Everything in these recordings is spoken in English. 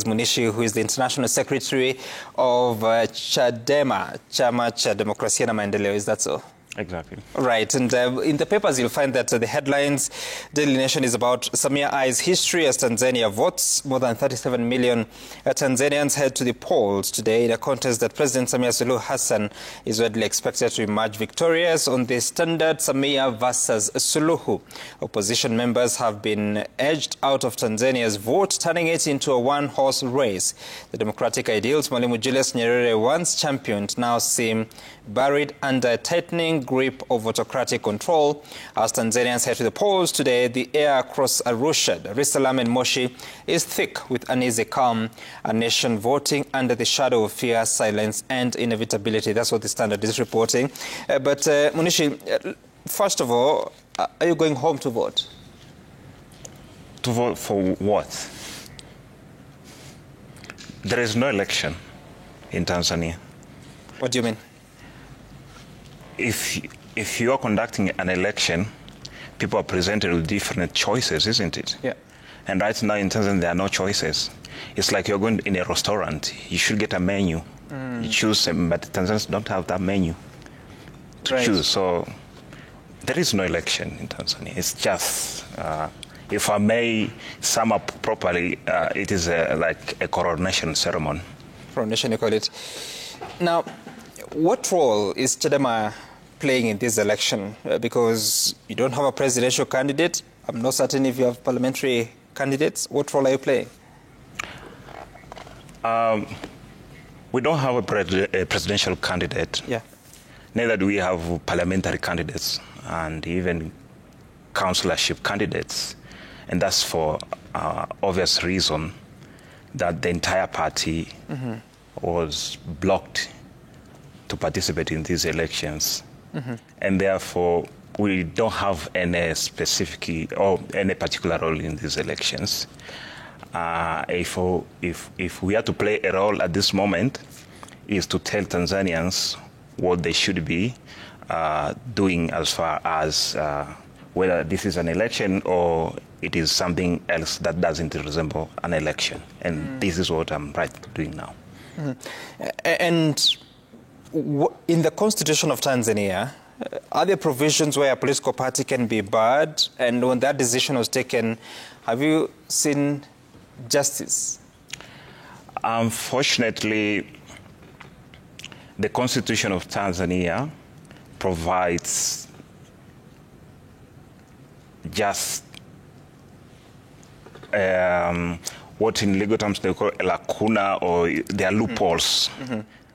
Munishi, who is the International Secretary of Chadema, Chama cha Demokrasia na Maendeleo. Is that so? Exactly. Right, and in the papers you'll find that the headlines, Daily Nation is about Samia I's history as Tanzania votes. More than 37 million Tanzanians head to the polls today in a contest that President Samia Suluhu Hassan is widely expected to emerge victorious on the standard Samia versus Suluhu. Opposition members have been edged out of Tanzania's vote, turning it into a one-horse race. The democratic ideals Mwalimu Julius Nyerere once championed now seem buried under a tightening grip of autocratic control. As Tanzanians head to the polls today, the air across Arusha, Dar es Salaam and Moshi is thick with uneasy calm, a nation voting under the shadow of fear, silence and inevitability. That's what the Standard is reporting. But Munishi, first of all, are you going home to vote? To vote for what? There is no election in Tanzania. What do you mean? If you are conducting an election, people are presented with different choices, isn't it? Yeah. And right now in Tanzania, there are no choices. It's like you're going in a restaurant. You should get a menu. You choose, but Tanzanians don't have that menu to choose. So there is no election in Tanzania. It's just, if I may sum up properly, it is like a coronation ceremony. Coronation, you call it. Now, what role is Chadema playing in this election? Because you don't have a presidential candidate. I'm not certain if you have parliamentary candidates. What role are you playing? We don't have a presidential candidate. Yeah. Neither do we have parliamentary candidates and even councillorship candidates. And that's for obvious reason that the entire party was blocked to participate in these elections. And therefore, we don't have any specific or any particular role in these elections. If we are to play a role at this moment, is to tell Tanzanians what they should be doing as far as whether this is an election or it is something else that doesn't resemble an election. And this is what I'm doing now. And in the Constitution of Tanzania, are there provisions where a political party can be barred? And when that decision was taken, have you seen justice? Unfortunately, the Constitution of Tanzania provides just what in legal terms they call a lacuna, or there are loopholes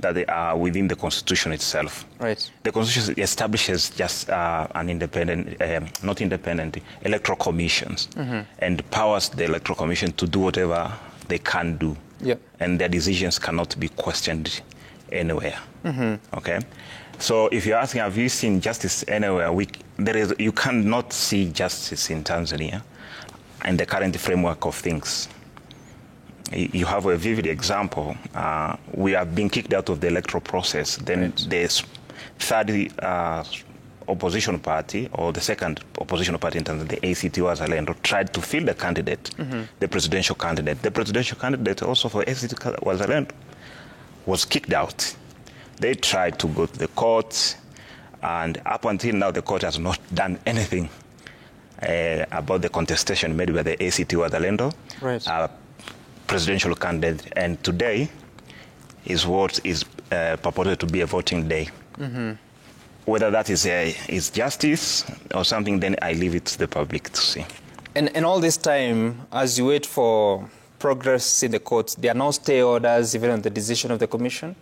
that they are within the Constitution itself. Right. The Constitution establishes just an independent, not independent, electoral commissions and powers the electoral commission to do whatever they can do. Yeah. And their decisions cannot be questioned anywhere. Okay? So if you're asking, have you seen justice anywhere? You cannot see justice in Tanzania in the current framework of things. You have a vivid example. We have been kicked out of the electoral process. Then the third opposition party, or the second opposition party in Tanzania, the ACT Wazalendo, tried to field the candidate, the presidential candidate. The presidential candidate also for ACT Wazalendo was kicked out. They tried to go to the court, and up until now, the court has not done anything about the contestation made by the ACT Wazalendo. Right. Presidential candidate, and today is what is purported to be a voting day. Whether that is justice or something, then I leave it to the public to see. And all this time, as you wait for progress in the courts, there are no stay orders even on the decision of the commission?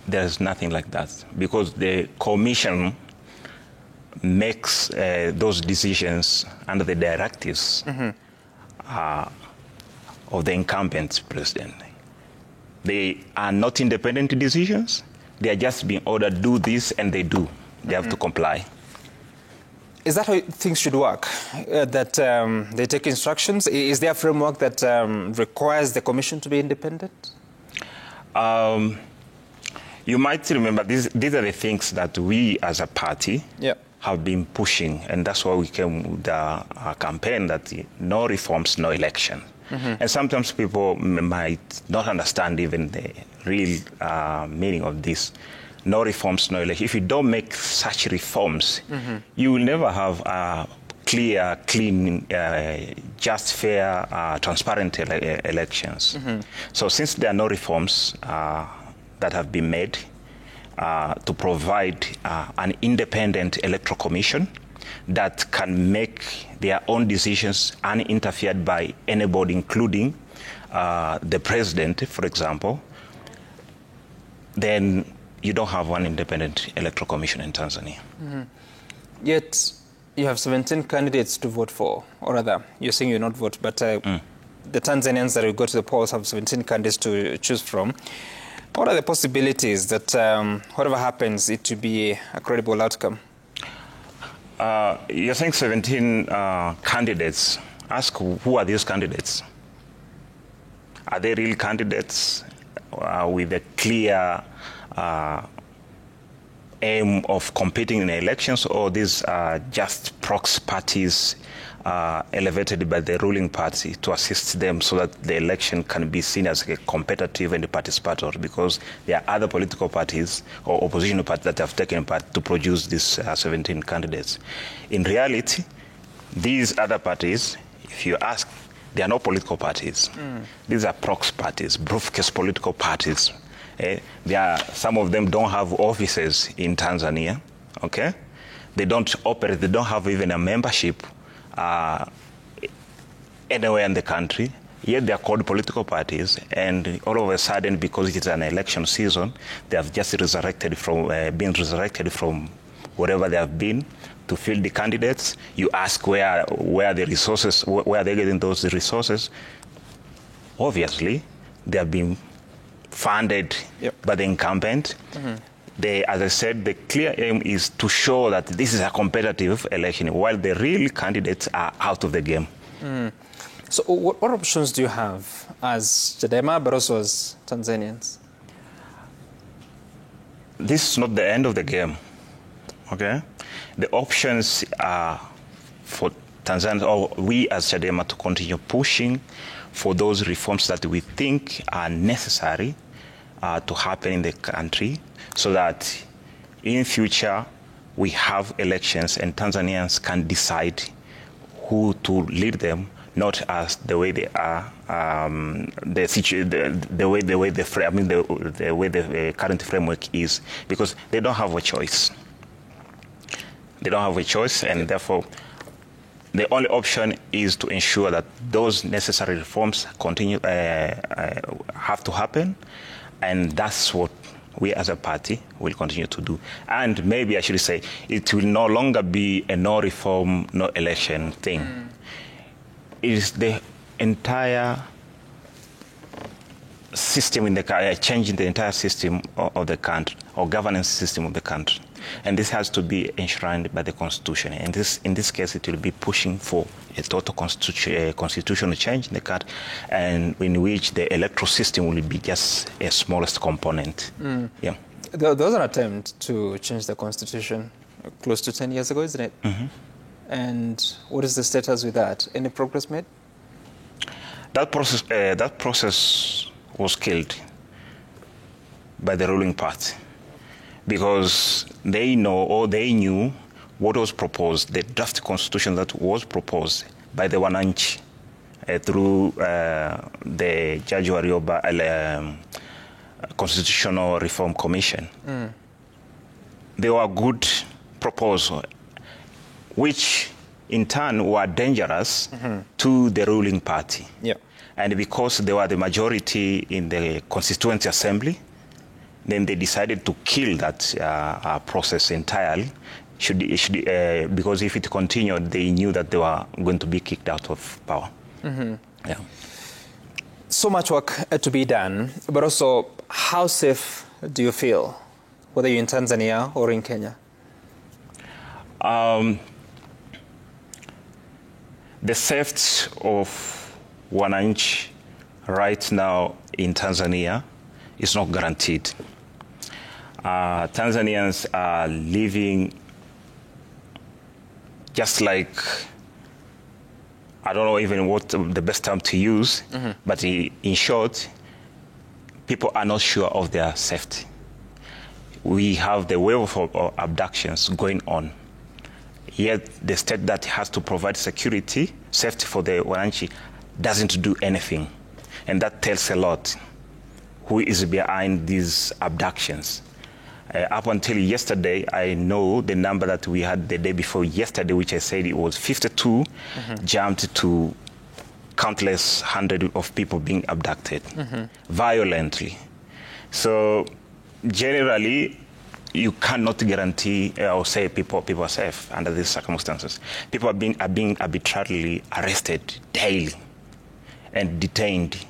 There's nothing like that, because the commission makes those decisions under the directives of the incumbent president. They are not independent decisions. They are just being ordered, do this, and they do. They have to comply. Is that how things should work? That they take instructions? Is there a framework that requires the commission to be independent? You might remember, these are the things that we as a party have been pushing, and that's why we came with a campaign that no reforms, no election. And sometimes people might not understand even the real meaning of this. No reforms, no election. If you don't make such reforms, you will never have clear, clean, just, fair, transparent elections. So since there are no reforms that have been made to provide an independent electoral commission that can make their own decisions uninterfered by anybody, including the president, for example, then you don't have one independent electoral commission in Tanzania. Yet you have 17 candidates to vote for, or rather, you're saying you'll not vote, but the Tanzanians that will go to the polls have 17 candidates to choose from. What are the possibilities that whatever happens, it will be a credible outcome? You're saying 17 candidates. Ask who are these candidates? Are they real candidates with a clear aim of competing in elections, or these are just proxy parties elevated by the ruling party to assist them so that the election can be seen as a competitive and participatory, because there are other political parties or opposition parties that have taken part to produce these 17 candidates. In reality, these other parties, if you ask, they are not political parties. These are proxy parties, briefcase political parties. Some of them don't have offices in Tanzania, okay? They don't operate, they don't have even a membership anywhere in the country, yet they are called political parties, and all of a sudden, because it is an election season, they have just been resurrected from wherever they have been to fill the candidates. You ask where the resources, where are they getting those resources? Obviously, they have been funded by the incumbent. As I said, the clear aim is to show that this is a competitive election, while the real candidates are out of the game. So what options do you have as Chadema, but also as Tanzanians? This is not the end of the game, okay? The options are for Tanzania, or we as Chadema, to continue pushing for those reforms that we think are necessary to happen in the country, so that in future we have elections and Tanzanians can decide who to lead them, not as the way they are, the way the current framework is, because they don't have a choice. They don't have a choice, and therefore the only option is to ensure that those necessary reforms have to happen, and that's what we as a party will continue to do. And maybe I should say, it will no longer be a no reform, no election thing. It is the entire system in the country, changing the entire system of the country, or governance system of the country. And this has to be enshrined by the Constitution. And in this case, it will be pushing for a total constitutional change in the country, and in which the electoral system will be just a smallest component. Yeah. There was an attempt to change the Constitution close to 10 years ago, isn't it? And what is the status with that? Any progress made? That process was killed by the ruling party, because they knew what was proposed, the draft constitution that was proposed by the Wananchi through the Judge Warioba Constitutional Reform Commission. They were good proposals, which in turn were dangerous to the ruling party. And because they were the majority in the Constituent Assembly, then they decided to kill that process entirely, because if it continued, they knew that they were going to be kicked out of power. Yeah. So much work to be done, but also, how safe do you feel, whether you're in Tanzania or in Kenya? The safety of Wananchi right now in Tanzania is not guaranteed. Tanzanians are living just like I don't know even what the best term to use, but in short, people are not sure of their safety. We have the wave of abductions going on. Yet the state that has to provide security, safety for the Wananchi doesn't do anything. And that tells a lot who is behind these abductions. Up until yesterday, I know the number that we had the day before yesterday, which I said it was 52, jumped to countless hundred of people being abducted violently. So generally, you cannot guarantee or say people are safe under these circumstances. People are being arbitrarily arrested daily and detained.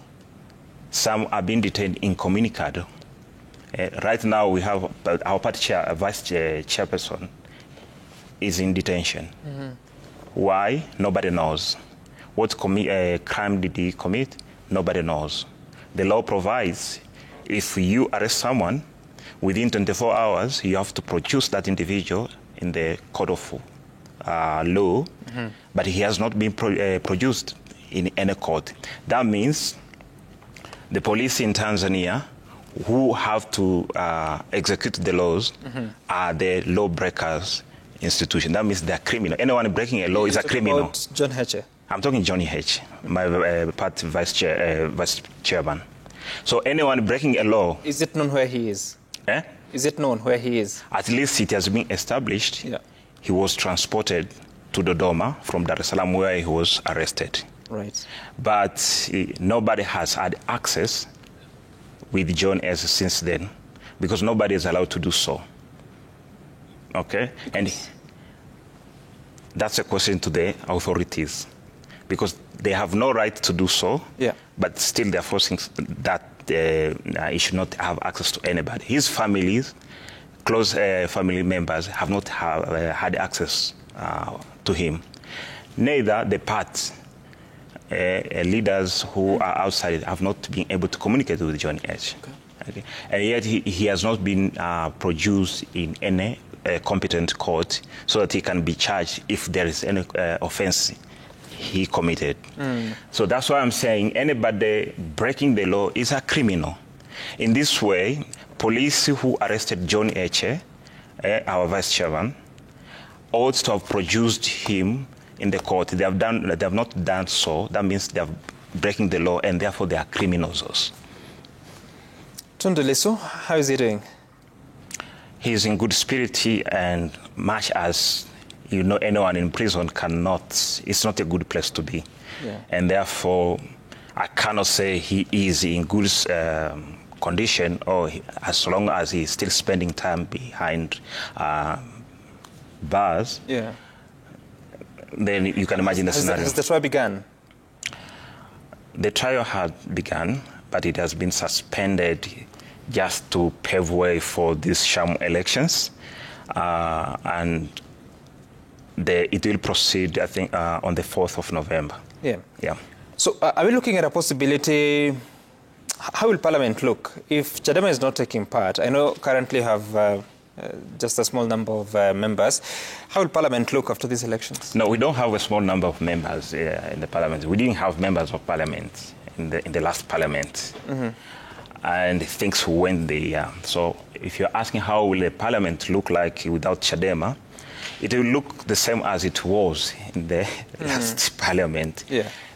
Some are being detained incommunicado. Right now, we have our party vice chairperson is in detention. Why? Nobody knows. What crime did he commit? Nobody knows. The law provides if you arrest someone, within 24 hours, you have to produce that individual in the code of law, but he has not been produced in any court. That means the police in Tanzania who have to execute the laws are the lawbreakers institution. That means they're criminal. Anyone breaking a law is a criminal. About John Heche. I'm talking Johnny Heche, my party vice chairman. So anyone breaking a law. Is it known where he is? Eh? Is it known where he is? At least it has been established. Yeah. He was transported to Dodoma from Dar es Salaam where he was arrested. Right. But nobody has had access with John S. since then, because nobody is allowed to do so. Okay? And that's a question to the authorities, because they have no right to do so, but still they're forcing that he should not have access to anybody. His families, close family members, have not had access to him. Neither the party leaders who are outside have not been able to communicate with Johnny H. Okay. And yet he has not been produced in any competent court so that he can be charged if there is any offense he committed. So that's why I'm saying anybody breaking the law is a criminal. In this way, police who arrested John Heche, our vice chairman, ought to have produced him in the court. They have not done so. That means they are breaking the law, and therefore they are criminals. Tundu Lissu, how is he doing? He's in good spirit, and much as you know, anyone in prison cannot. It's not a good place to be, and therefore I cannot say he is in good condition, or as long as he's still spending time behind bars. Yeah. Then you can imagine the scenario. Has the trial begun? The trial had begun, but it has been suspended just to pave way for these sham elections. And it will proceed, I think, on the 4th of November. Yeah. So are we looking at a possibility? How will Parliament look if Chadema is not taking part? I know currently have just a small number of members. How will Parliament look after these elections? No, we don't have a small number of members in the Parliament. We didn't have members of Parliament in the last Parliament. And things went there. So if you're asking how will the Parliament look like without Chadema, it will look the same as it was in the last Parliament.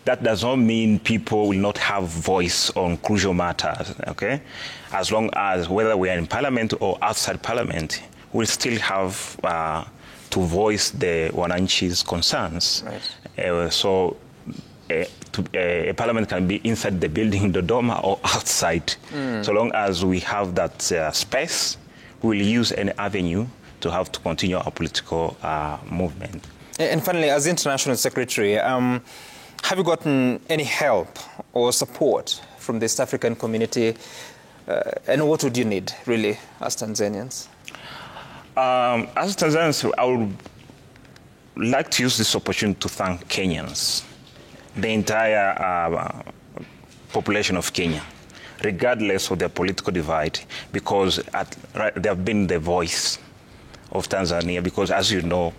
That does not mean people will not have voice on crucial matters, okay? As long as whether we are in Parliament or outside Parliament, we'll still have to voice the Wananchi's concerns. So a Parliament can be inside the building, Dodoma, or outside. So long as we have that space, we'll use any avenue to have to continue our political movement. And finally, as International Secretary, have you gotten any help or support from the East African community? And what would you need, really, as Tanzanians? As Tanzanians, I would like to use this opportunity to thank Kenyans, the entire population of Kenya, regardless of their political divide, because they have been the voice of Tanzania, because as you know,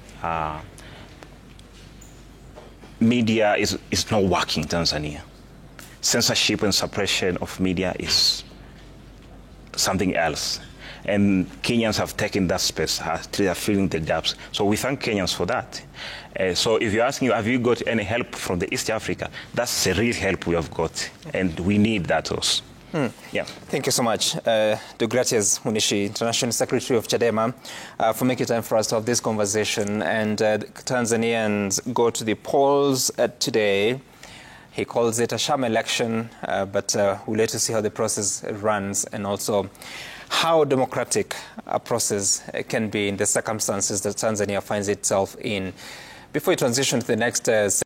media is not working in Tanzania. Censorship and suppression of media is something else. And Kenyans have taken that space, they are filling the gaps. So we thank Kenyans for that. So if you're asking, have you got any help from the East Africa? That's the real help we have got, and we need that also. Yeah. Thank you so much, Deogratias Munishi, International Secretary of Chadema, for making time for us to have this conversation. And Tanzanians go to the polls today. He calls it a sham election, but we'll later see how the process runs and also how democratic a process can be in the circumstances that Tanzania finds itself in. Before we transition to the next